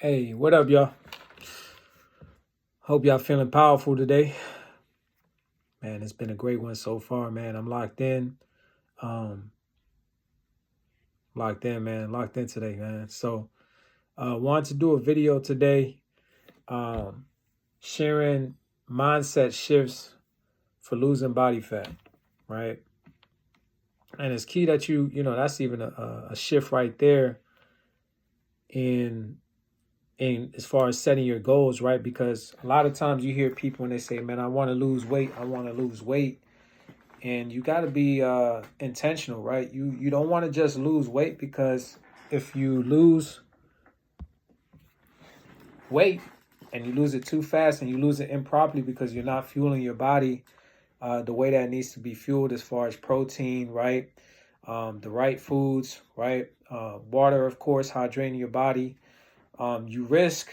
Hey, what up, y'all? Hope y'all feeling powerful today. Man, it's been a great one so far, man. I'm locked in. Um, locked in, man. Locked in today, man. So wanted to do a video today, um, sharing mindset shifts for losing body fat, right? And it's key that that's even a shift right there in as far as setting your goals, right? Because a lot of times you hear people and they say, man, I want to lose weight. I want to lose weight. And you got to be intentional, right? You don't want to just lose weight, because if you lose weight and you lose it too fast and you lose it improperly because you're not fueling your body the way that it needs to be fueled, as far as protein, right? The right foods, right? Water, of course, hydrating your body. You risk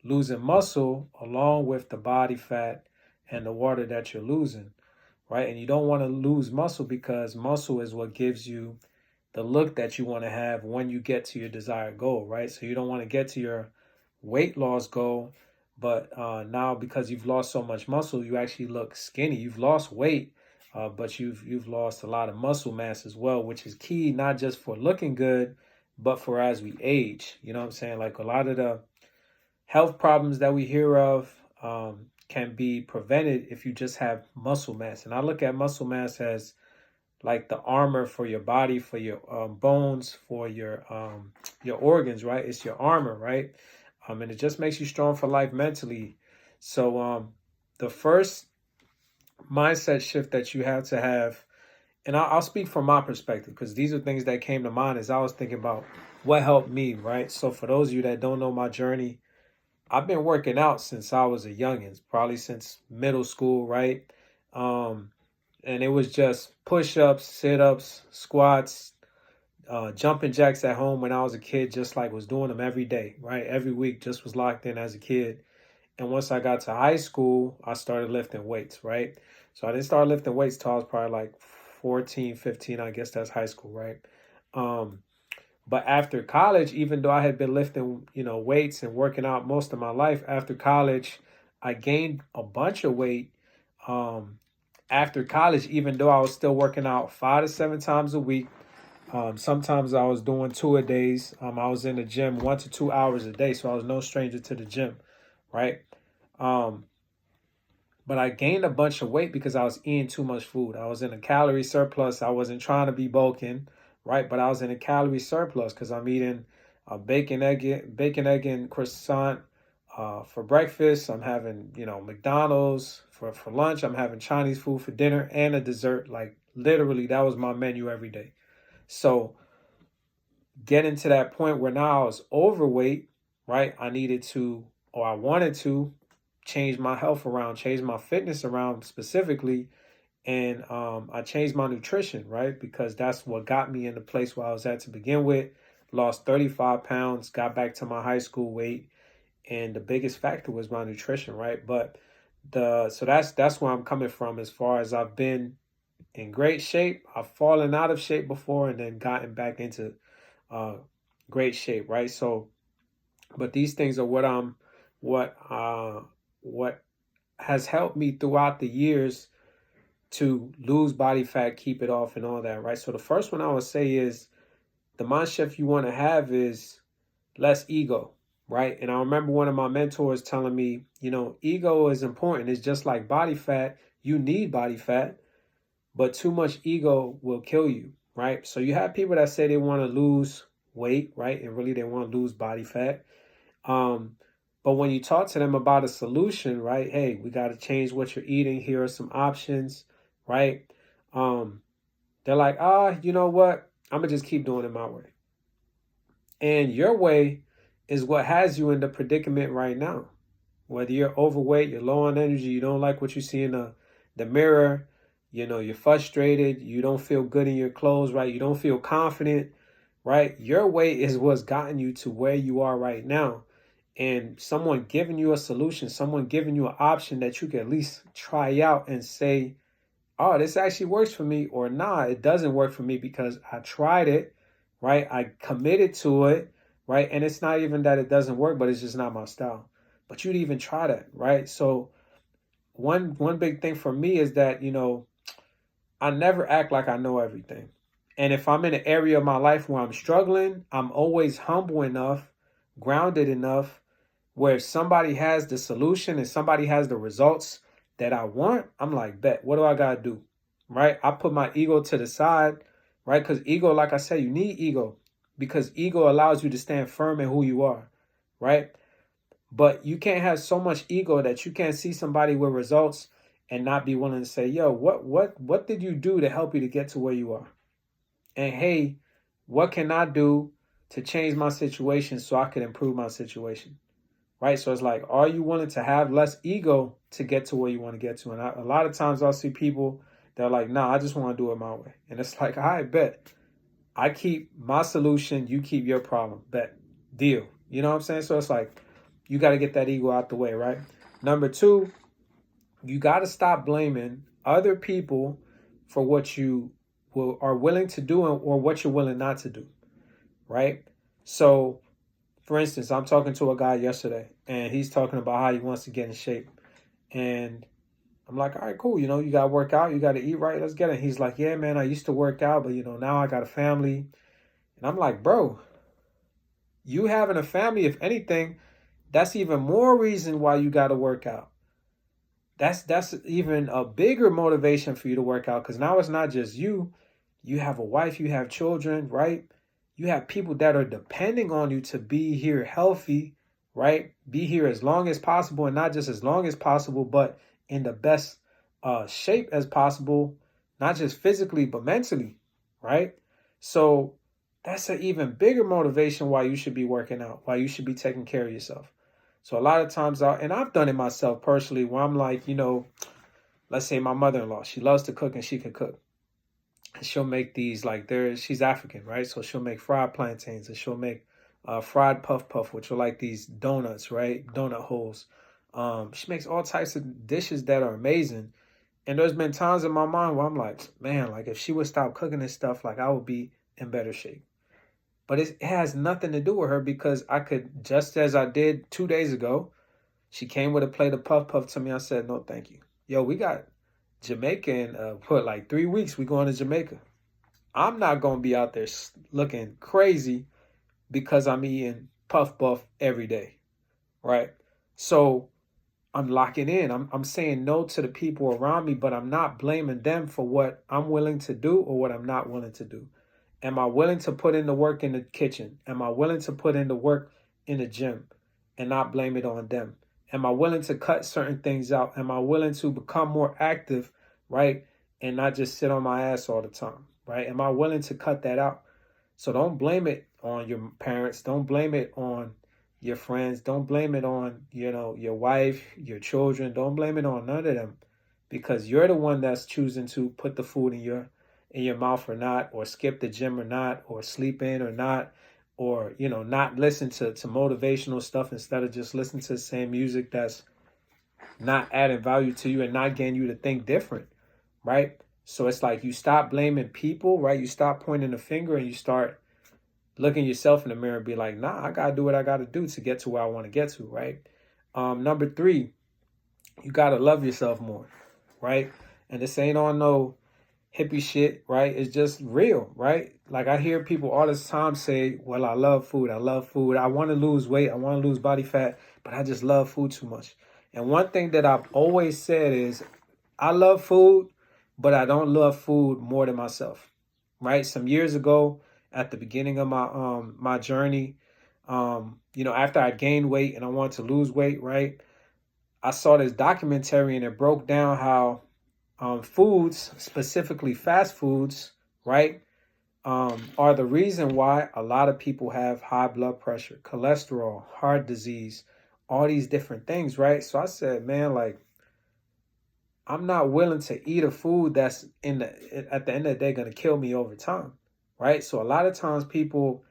losing muscle along with the body fat and the water that you're losing, right? And you don't want to lose muscle, because muscle is what gives you the look that you want to have when you get to your desired goal, right? So you don't want to get to your weight loss goal, but now because you've lost so much muscle, you actually look skinny. You've lost weight, but you've lost a lot of muscle mass as well, which is key, not just for looking good, but for as we age. You know what I'm saying? Like, a lot of the health problems that we hear of can be prevented if you just have muscle mass. And I look at muscle mass as like the armor for your body, for your bones, for your organs, right? It's your armor, right? And it just makes you strong for life mentally. So the first mindset shift that you have to have, and I'll speak from my perspective, because these are things that came to mind as I was thinking about what helped me, right? So for those of you that don't know my journey, I've been working out since I was a youngin', probably since middle school, right? Um, and it was just push-ups, sit-ups, squats, jumping jacks at home when I was a kid, just like was doing them every day, right? Every week, just was locked in as a kid. And once I got to high school, I started lifting weights, right? So I didn't start lifting weights till I was probably like 14, 15. I guess that's high school, right? Um, but after college, even though I had been lifting, weights and working out most of my life, after college, I gained a bunch of weight. Um, After college, even though I was still working out 5 to 7 times a week, sometimes I was doing 2 a days. I was in the gym 1 to 2 hours a day, so I was no stranger to the gym, right? Um, but I gained a bunch of weight because I was eating too much food. I was in a calorie surplus. I wasn't trying to be bulking, right? But I was in a calorie surplus because I'm eating bacon, egg, and croissant for breakfast. I'm having, McDonald's for lunch. I'm having Chinese food for dinner and a dessert. Like, literally, that was my menu every day. So getting to that point where now I was overweight, right? I needed to, or I wanted to, change my health around, change my fitness around specifically. And I changed my nutrition, right? Because that's what got me in the place where I was at to begin with. Lost 35 pounds, got back to my high school weight. And the biggest factor was my nutrition, right? But so that's where I'm coming from, as far as I've been in great shape. I've fallen out of shape before and then gotten back into uh, great shape, right? So, but these things are what what has helped me throughout the years to lose body fat, keep it off, and all that, right? So the first one I would say is the mind shift you want to have is less ego, right? And I remember one of my mentors telling me, ego is important. It's just like body fat. You need body fat, but too much ego will kill you, right? So you have people that say they want to lose weight, right? And really they want to lose body fat. Um, but when you talk to them about a solution, right? Hey, we got to change what you're eating. Here are some options, right? Um, they're like, you know what? I'm gonna just keep doing it my way. And your way is what has you in the predicament right now. Whether you're overweight, you're low on energy, you don't like what you see in the mirror, you're frustrated, you don't feel good in your clothes, right? You don't feel confident, right? Your way is what's gotten you to where you are right now. And someone giving you a solution, someone giving you an option that you can at least try out and say, oh, this actually works for me, or nah, it doesn't work for me because I tried it, right? I committed to it, right? And it's not even that it doesn't work, but it's just not my style. But you'd even try that, right? So one big thing for me is that, I never act like I know everything. And if I'm in an area of my life where I'm struggling, I'm always humble enough, grounded enough, where if somebody has the solution and somebody has the results that I want, I'm like, bet, what do I gotta do? Right? I put my ego to the side, right? Because ego, like I said, you need ego because ego allows you to stand firm in who you are, right? But you can't have so much ego that you can't see somebody with results and not be willing to say, yo, what did you do to help you to get to where you are? And hey, what can I do to change my situation so I can improve my situation? Right? So it's like, are you willing to have less ego to get to where you want to get to? And a lot of times I'll see people that are like, nah, I just want to do it my way. And it's like, I bet. I keep my solution, you keep your problem. Bet. Deal. You know what I'm saying? So it's like, you got to get that ego out the way, right? Number two, you got to stop blaming other people for what you are willing to do or what you're willing not to do, right? So, for instance, I'm talking to a guy yesterday, and he's talking about how he wants to get in shape. And I'm like, all right, cool. You got to work out. You got to eat right. Let's get it. He's like, yeah, man, I used to work out, but, now I got a family. And I'm like, bro, you having a family, if anything, that's even more reason why you got to work out. That's even a bigger motivation for you to work out because now it's not just you. You have a wife, you have children, right? You have people that are depending on you to be here healthy, right? Be here as long as possible, and not just as long as possible, but in the best shape as possible, not just physically, but mentally, right? So that's an even bigger motivation why you should be working out, why you should be taking care of yourself. So a lot of times, and I've done it myself personally, where I'm like, let's say my mother-in-law, she loves to cook and she can cook. And she'll make these she's African, right? So she'll make fried plantains and she'll make fried puff puff, which are like these donuts, right? Donut holes. She makes all types of dishes that are amazing. And there's been times in my mind where I'm like, man, like if she would stop cooking this stuff, like I would be in better shape. But it has nothing to do with her because I could, just as I did 2 days ago, she came with a plate of puff puff to me. I said, no, thank you. Yo, we got Jamaica in like 3 weeks. We going to Jamaica. I'm not going to be out there looking crazy because I'm eating puff puff every day, right? So I'm locking in. I'm saying no to the people around me, but I'm not blaming them for what I'm willing to do or what I'm not willing to do. Am I willing to put in the work in the kitchen? Am I willing to put in the work in the gym and not blame it on them? Am I willing to cut certain things out? Am I willing to become more active, right? And not just sit on my ass all the time, right? Am I willing to cut that out? So don't blame it on your parents. Don't blame it on your friends. Don't blame it on, your wife, your children. Don't blame it on none of them because you're the one that's choosing to put the food in your mouth or not, or skip the gym or not, or sleep in or not, or not listen to motivational stuff instead of just listen to the same music that's not adding value to you and not getting you to think different, right? So it's like you stop blaming people, right? You stop pointing the finger and you start looking yourself in the mirror and be like, nah, I gotta do what I gotta do to get to where I want to get to, right? Number three, you gotta love yourself more, right? And this ain't on no hippie shit, right? It's just real, right? Like I hear people all this time say, well, I love food. I love food. I want to lose weight. I want to lose body fat, but I just love food too much. And one thing that I've always said is I love food, but I don't love food more than myself, right? Some years ago, at the beginning of my journey, after I gained weight and I wanted to lose weight, right? I saw this documentary and it broke down how foods, specifically fast foods, right, are the reason why a lot of people have high blood pressure, cholesterol, heart disease, all these different things, right? So I said, man, like, I'm not willing to eat a food that's at the end of the day going to kill me over time, right? So a lot of times people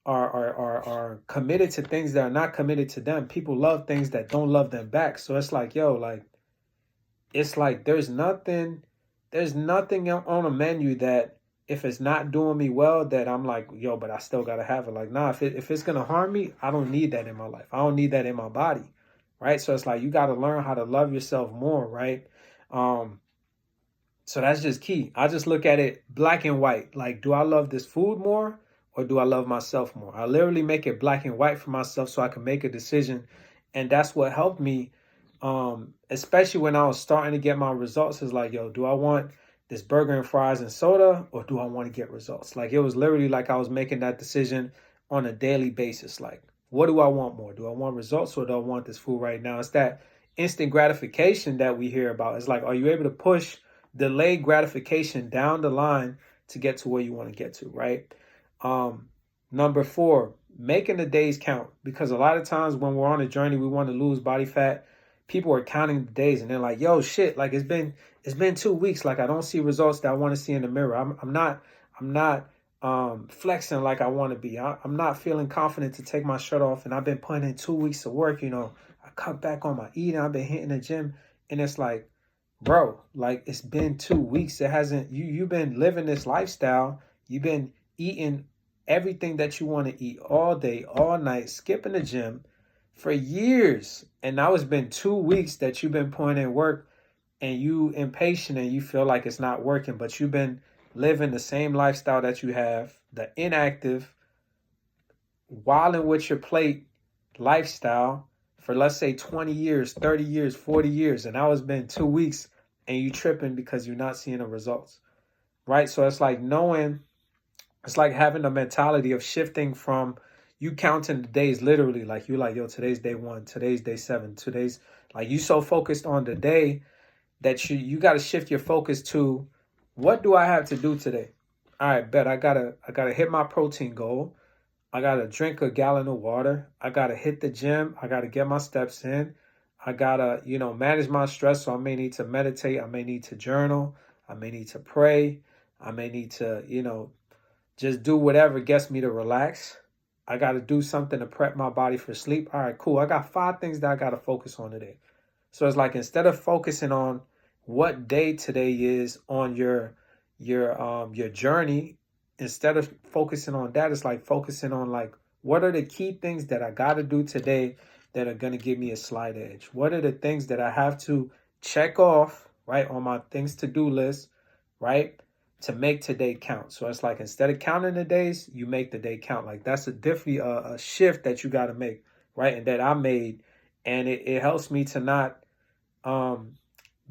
are committed to things that are not committed to them. People love things that don't love them back. So it's like, yo, like, it's like there's nothing on a menu that if it's not doing me well, that I'm like, yo, but I still gotta have it. Like, nah, if it's gonna harm me, I don't need that in my life. I don't need that in my body, right? So it's like you gotta learn how to love yourself more, right? Um, so that's just key. I just look at it black and white. Like, do I love this food more or do I love myself more? I literally make it black and white for myself so I can make a decision. And that's what helped me, especially when I was starting to get my results. Is like, yo, do I want this burger and fries and soda or do I want to get results? Like, it was literally like I was making that decision on a daily basis. Like, what do I want more? Do I want results or do I want this food right now? It's that instant gratification that we hear about. It's like, are you able to push delayed gratification down the line to get to where you want to get to, right? Number 4, making the days count. Because a lot of times when we're on a journey, we want to lose body fat. People are counting the days and they're like, yo, shit, like it's been 2 weeks. Like I don't see results that I want to see in the mirror. I'm not flexing like I want to be. I'm not feeling confident to take my shirt off. And I've been putting in 2 weeks of work, I cut back on my eating. I've been hitting the gym. And it's like, bro, like it's been 2 weeks. It hasn't, you've been living this lifestyle. You've been eating everything that you want to eat all day, all night, skipping the gym for years. And now it's been 2 weeks that you've been putting in work and you impatient and you feel like it's not working, but you've been living the same lifestyle that you have, the inactive, wilding with your plate lifestyle for, let's say, 20 years, 30 years, 40 years. And now it's been 2 weeks and you tripping because you're not seeing the results, right? So it's like it's like having a mentality of shifting from you counting the days literally. Like you're like, yo, today's day 1, today's day 7, today's, like you so focused on the day that you got to shift your focus to, what do I have to do today? All right, bet I gotta hit my protein goal. I gotta drink a gallon of water. I gotta hit the gym. I gotta get my steps in. I gotta, manage my stress. So I may need to meditate. I may need to journal. I may need to pray. I may need to, just do whatever gets me to relax. I gotta do something to prep my body for sleep. All right, cool. I got 5 things that I gotta focus on today. So it's like, instead of focusing on what day today is on your journey, instead of focusing on that, it's like focusing on like, what are the key things that I got to do today that are going to give me a slight edge? What are the things that I have to check off, right, on my things to do list, right, to make today count? So it's like, instead of counting the days, you make the day count. Like that's definitely a shift that you got to make, right, and that I made, and it helps me to not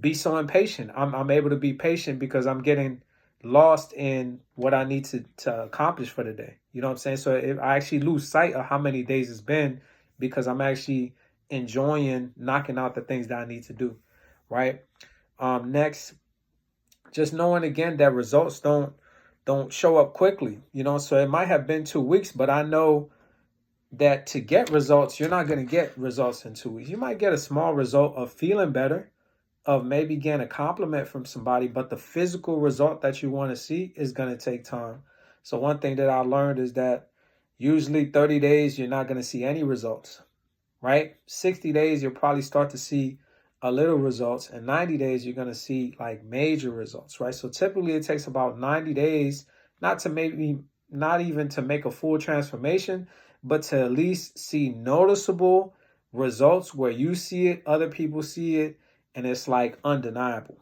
be so impatient. I'm able to be patient because I'm getting lost in what I need to accomplish for the day. You know what I'm saying? So if I actually lose sight of how many days it's been because I'm actually enjoying knocking out the things that I need to do, right? Next, just knowing again that results don't show up quickly, so it might have been 2 weeks, but I know that to get results, you're not going to get results in 2 weeks. You might get a small result of feeling better, of maybe getting a compliment from somebody, but the physical result that you want to see is going to take time. So one thing that I learned is that usually 30 days, you're not going to see any results, right? 60 days, you'll probably start to see a little results, and 90 days, you're going to see like major results, right? So typically it takes about 90 days, not even to make a full transformation, but to at least see noticeable results where you see it, other people see it, and it's like undeniable.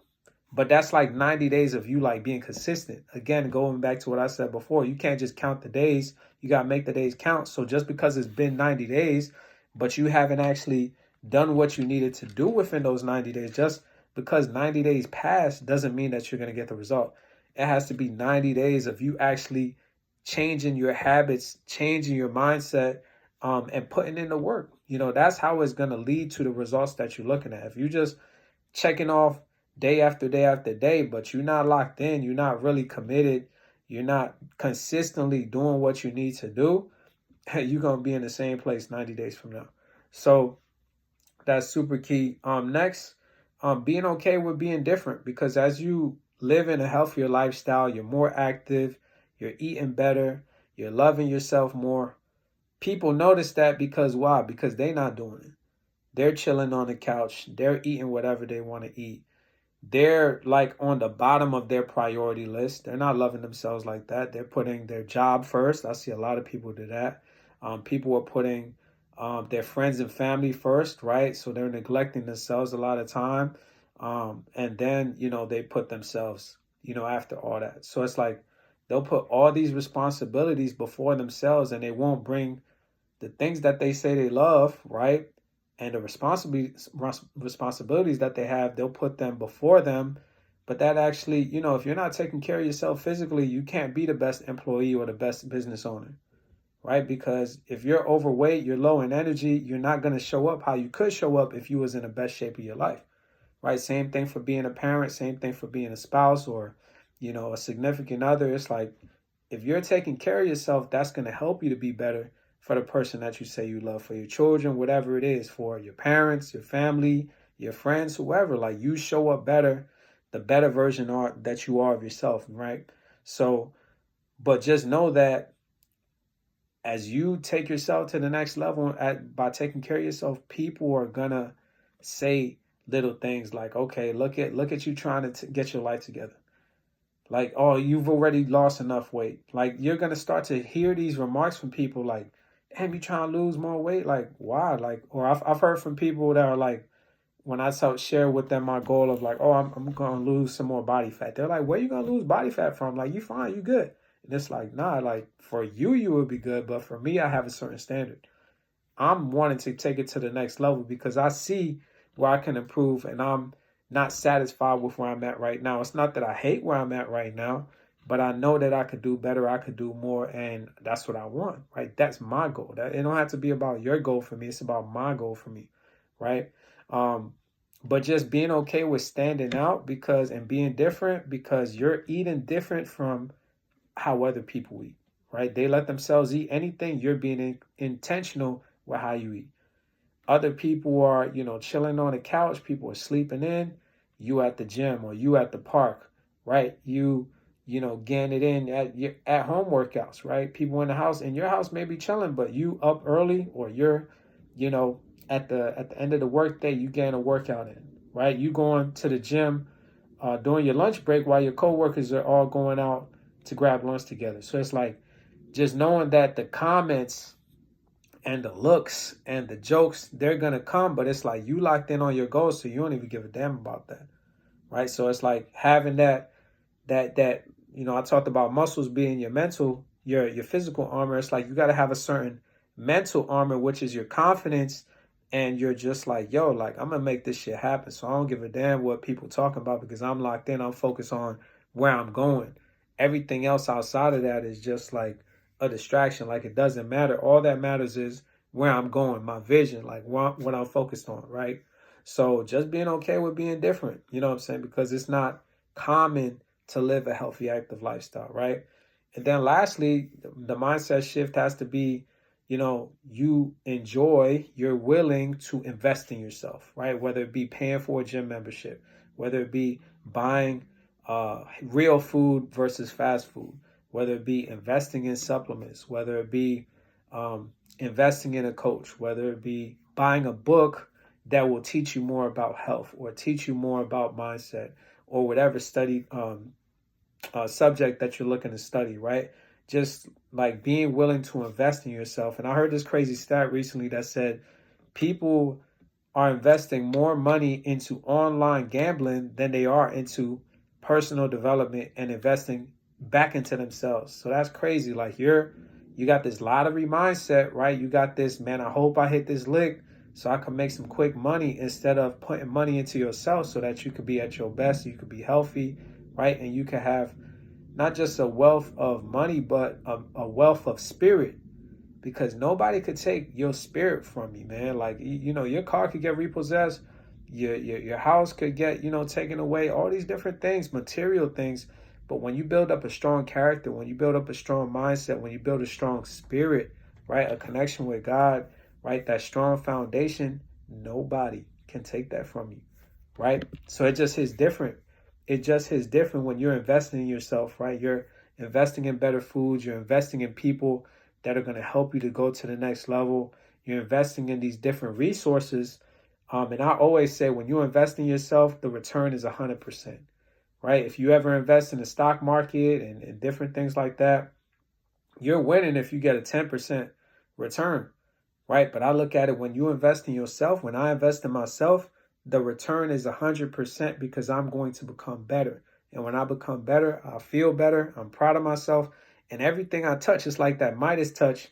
But that's like 90 days of you like being consistent. Again, going back to what I said before, you can't just count the days. You got to make the days count. So just because it's been 90 days, but you haven't actually done what you needed to do within those 90 days, just because 90 days passed doesn't mean that you're going to get the result. It has to be 90 days of you actually changing your habits, changing your mindset, and putting in the work. That's how it's going to lead to the results that you're looking at. If you just checking off day after day after day, but you're not locked in, you're not really committed, you're not consistently doing what you need to do, you're going to be in the same place 90 days from now. So that's super key. Next, being okay with being different, because as you live in a healthier lifestyle, you're more active, you're eating better, you're loving yourself more. People notice that because why? Because they're not doing it. They're chilling on the couch. They're eating whatever they want to eat. they're like on the bottom of their priority list. They're not loving themselves like that. They're putting their job first. I see a lot of people do that. People are putting their friends and family first, right? So they're neglecting themselves a lot of time. And then, they put themselves, after all that. So it's like they'll put all these responsibilities before themselves, and they won't bring the things that they say they love, right? And the responsibilities that they have, they'll put them before them. But that actually, if you're not taking care of yourself physically, you can't be the best employee or the best business owner, right? Because if you're overweight, you're low in energy, you're not going to show up how you could show up if you was in the best shape of your life, right? Same thing for being a parent, same thing for being a spouse or, a significant other. It's like, if you're taking care of yourself, that's going to help you to be better for the person that you say you love, for your children, whatever it is, for your parents, your family, your friends, whoever. Like, you show up better, the better version that you are of yourself, right? So, but just know that as you take yourself to the next level by taking care of yourself, people are gonna say little things like, okay, look at you trying to get your life together. Like, oh, you've already lost enough weight. Like, you're going to start to hear these remarks from people like, damn, you trying to lose more weight? Like, why? Like, or I've heard from people that are like, when I share with them my goal of like, oh, I'm going to lose some more body fat. They're like, where you going to lose body fat from? Like, you fine, you good. And it's like, nah, like for you would be good. But for me, I have a certain standard. I'm wanting to take it to the next level because I see where I can improve, and I'm not satisfied with where I'm at right now. It's not that I hate where I'm at right now, but I know that I could do better, I could do more, and that's what I want, right? That's my goal. That it don't have to be about your goal for me. It's about my goal for me, right? But just being okay with standing out and being different because you're eating different from how other people eat, right? They let themselves eat anything. You're being intentional with how you eat. Other people are, chilling on the couch. People are sleeping in. You at the gym or you at the park, right? Getting it in at your at home workouts, right? People in the house, in your house may be chilling, but you up early or you're, you know, at the end of the workday, you getting a workout in, right? You going to the gym during your lunch break while your coworkers are all going out to grab lunch together. So it's like just knowing that the comments and the looks and the jokes, they're gonna come, but it's like you locked in on your goals, so you don't even give a damn about that, right? So it's like having that I talked about muscles being your mental, your physical armor. It's like you got to have a certain mental armor, which is your confidence, and you're just like, yo, like I'm gonna make this shit happen. So I don't give a damn what people talking about because I'm locked in. I'm focused on where I'm going. Everything else outside of that is just like a distraction. Like it doesn't matter. All that matters is where I'm going, my vision, like what I'm focused on, right? So just being okay with being different, you know what I'm saying? Because it's not common to live a healthy, active lifestyle, right? And then lastly, the mindset shift has to be, you're willing to invest in yourself, right? Whether it be paying for a gym membership, whether it be buying real food versus fast food, whether it be investing in supplements, whether it be investing in a coach, whether it be buying a book that will teach you more about health or teach you more about mindset or whatever subject that you're looking to study, right? Just like being willing to invest in yourself. And I heard this crazy stat recently that said people are investing more money into online gambling than they are into personal development and investing back into themselves. So that's crazy. Like you got this lottery mindset, right? You got this, man, I hope I hit this lick so I can make some quick money instead of putting money into yourself so that you could be at your best, you could be healthy, right? And you can have not just a wealth of money, but a wealth of spirit, because nobody could take your spirit from you, man. Like, your car could get repossessed, your house could get, taken away, all these different things, material things. But when you build up a strong character, when you build up a strong mindset, when you build a strong spirit, right, a connection with God, right, that strong foundation, nobody can take that from you, right? So it just hits different. It just hits different when you're investing in yourself, right? You're investing in better foods, you're investing in people that are going to help you to go to the next level. You're investing in these different resources And I always say, when you invest in yourself, the return is 100%, right? If you ever invest in the stock market and different things like that, you're winning if you get a 10% return, right? But I look at it, when you invest in yourself, when I invest in myself, the return is 100% because I'm going to become better. And when I become better, I feel better. I'm proud of myself. And everything I touch is like that Midas touch.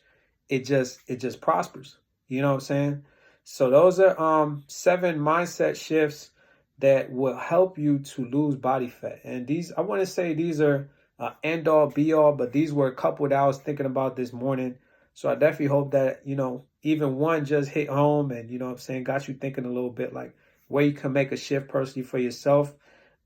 It just prospers. You know what I'm saying? So those are 7 mindset shifts that will help you to lose body fat. And these, I want to say these are end all be all, but these were a couple that I was thinking about this morning. So I definitely hope that, even one just hit home and, what I'm saying, got you thinking a little bit, like where you can make a shift personally for yourself.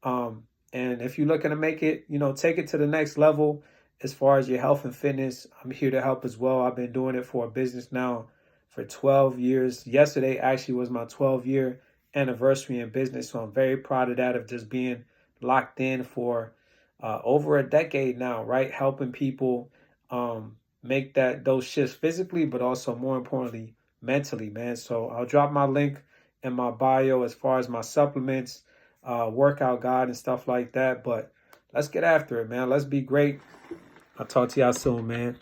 And if you're looking to make it, take it to the next level as far as your health and fitness, I'm here to help as well. I've been doing it for a business now for 12 years. Yesterday actually was my 12-year anniversary in business. So I'm very proud of that, of just being locked in for over a decade now, right? Helping people make those shifts physically, but also more importantly, mentally, man. So I'll drop my link in my bio as far as my supplements, workout guide and stuff like that. But let's get after it, man. Let's be great. I'll talk to y'all soon, man.